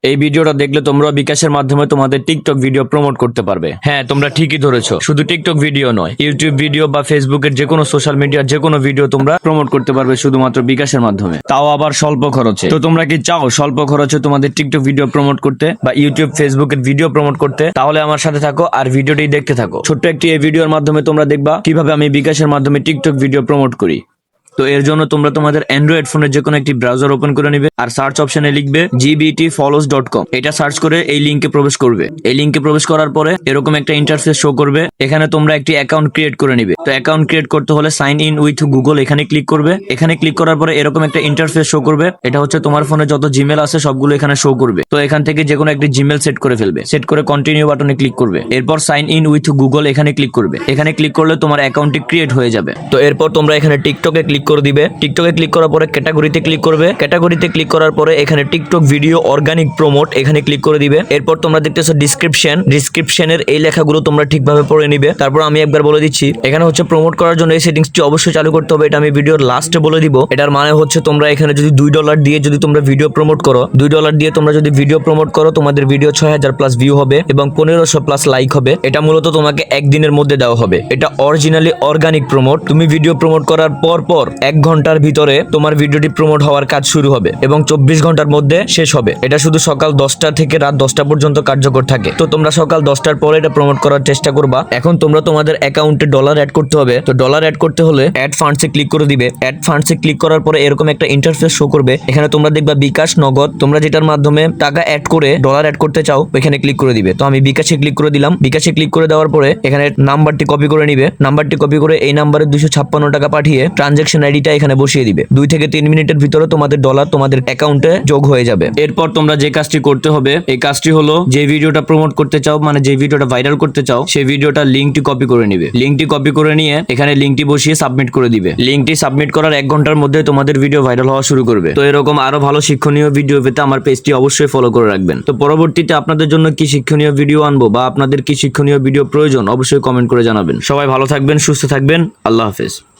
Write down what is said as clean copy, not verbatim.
এই ভিডিওটা দেখলে তোমরা বিকাশের মাধ্যমে তোমাদের টিকটক ভিডিও প্রমোট করতে পারবে। হ্যাঁ, তোমরা ঠিকই ধরেছো, শুধু টিকটক ভিডিও নয়, ইউটিউব ভিডিও বা ফেসবুকের যে কোনো সোশ্যাল মিডিয়ার যে কোনো ভিডিও তোমরা প্রমোট করতে পারবে শুধুমাত্র বিকাশের মাধ্যমে, তাও আবার স্বল্প খরচে। তো তোমরা কি চাও স্বল্প খরচে তোমাদের টিকটক ভিডিও প্রমোট করতে বা ইউটিউব ফেসবুকের ভিডিও প্রমোট করতে? তাহলে আমার সাথে থাকো আর ভিডিওটি দেখতে থাকো। ছোট্ট একটি এই ভিডিওর মাধ্যমে তোমরা দেখবা কিভাবে আমি বিকাশের মাধ্যমে টিকটক ভিডিও প্রমোট করি। তো এর জন্য তোমরা তোমাদের অ্যান্ড্রয়েড ফোনের যে কোনো একটি ব্রাউজার ওপেন করে নিবে আর সার্চ অপশনে লিখবে gbtfollows.com। এটা সার্চ করে এই লিংকে প্রবেশ করবে। এই লিংকে প্রবেশ করার পরে এরকম একটা ইন্টারফেস শো করবে। এখানে তোমরা একটি অ্যাকাউন্ট ক্রিয়েট করে নিবে। তো অ্যাকাউন্ট ক্রিয়েট করতে হলে সাইন ইন উইথ গুগল এখানে ক্লিক করবে। এখানে ক্লিক করার পরে এরকম একটা ইন্টারফেস শো করবে। এটা হচ্ছে তোমার ফোনে যত জিমেল আছে সবগুলো এখানে শো করবে। তো এখান থেকে যে কোনো একটি জিমেল সেট করে ফেলবে। সেট করে কন্টিনিউ বাটনে ক্লিক করবে। এরপর সাইন ইন উইথ গুগল এখানে ক্লিক করবে। এখানে ক্লিক করলে তোমার অ্যাকাউন্টটি ক্রিয়েট হয়ে যাবে। তো এরপর তোমরা এখানে টিকটকে ক্লিক করে দিবে। টিকটকে ক্লিক করার পরে ক্যাটাগরিতে ক্লিক করবে। ক্যাটাগরিতে ক্লিক করার পরে এখানে টিকটক ভিডিও অর্গানিক প্রমোট এখানে ক্লিক করে দিবে। এরপর তোমরা দেখতেছো ডিসক্রিপশনের এই লেখাগুলো তোমরা ঠিকভাবে পড়ে নিবে। তারপর আমি একবার বলে দিচ্ছি, এখানে হচ্ছে প্রমোট করার জন্য এই সেটিংসটি অবশ্যই চালু করতে হবে। এটা আমি ভিডিওর লাস্টে বলে দিব। এটার মানে হচ্ছে তোমরা এখানে যদি $2 দিয়ে যদি তোমরা ভিডিও প্রমোট করো, $2 দিয়ে তোমরা যদি ভিডিও প্রমোট করো, তোমাদের ভিডিও 6000+ ভিউ হবে এবং 1500+ লাইক হবে। এটা মূলত তোমাকে একদিনের মধ্যে দেওয়া হবে। এটা অরিজিনালি অর্গানিক প্রমোট। তুমি ভিডিও প্রমোট করার পর 1 ঘন্টার ভিতরে তোমার ভিডিওটি প্রমোট হওয়ার কাজ শুরু হবে এবং 24 ঘন্টার মধ্যে শেষ হবে। এটা শুধু সকাল 10টা থেকে রাত 10টা পর্যন্ত কার্যকর থাকে। তো তোমরা সকাল 10টার পরে এটা প্রমোট করার চেষ্টা করবা। এখন তোমরা তোমাদের অ্যাকাউন্টে ডলার অ্যাড করতে হবে। তো ডলার অ্যাড করতে হলে অ্যাড ফান্ডসে ক্লিক করে দিবে। অ্যাড ফান্ডসে ক্লিক করার পরে এরকম একটা ইন্টারফেস শো করবে। এখানে তোমরা দেখবা বিকাশ, নগদ, তোমরা যেটার মাধ্যমে টাকা অ্যাড করে ডলার অ্যাড করতে চাও এখানে ক্লিক করে দিবে। তো আমি বিকাশে ক্লিক করে দিলাম। বিকাশে ক্লিক করে দেওয়ার পরে এখানে নাম্বারটি কপি করে নিবে। নাম্বারটি কপি করে এই নাম্বারে 256 টাকা পাঠিয়ে ট্রানজাকশন আইডিটা এখানে বসিয়ে দিবে। 2 থেকে 3 মিনিটের ভিতরে তোমাদের ডলার তোমাদের অ্যাকাউন্টে যোগ হয়ে যাবে। এরপর তোমরা যে কাজটি করতে হবে, এই কাজটি হলো যে ভিডিওটা প্রমোট করতে চাও, মানে যে ভিডিওটা ভাইরাল করতে চাও, সেই ভিডিওটার লিঙ্কটি কপি করে নিবে। লিঙ্কটি কপি করে নিয়ে এখানে লিঙ্কটি বসিয়ে সাবমিট করে দিবে। লিঙ্কটি সাবমিট করার 1 ঘন্টার মধ্যে তোমাদের ভিডিও ভাইরাল হওয়া শুরু করবে। তো এরকম আরো ভালো শিক্ষণীয় ভিডিও পেতে আমার পেজটি অবশ্যই ফলো করে রাখবেন। তো পরবর্তীতে আপনাদের জন্য কি শিক্ষণীয় ভিডিও আনবো বা আপনাদের কি শিক্ষণীয় ভিডিও প্রয়োজন অবশ্যই কমেন্ট করে জানাবেন। সবাই ভালো থাকবেন, সুস্থ থাকবেন। আল্লাহ হাফেজ।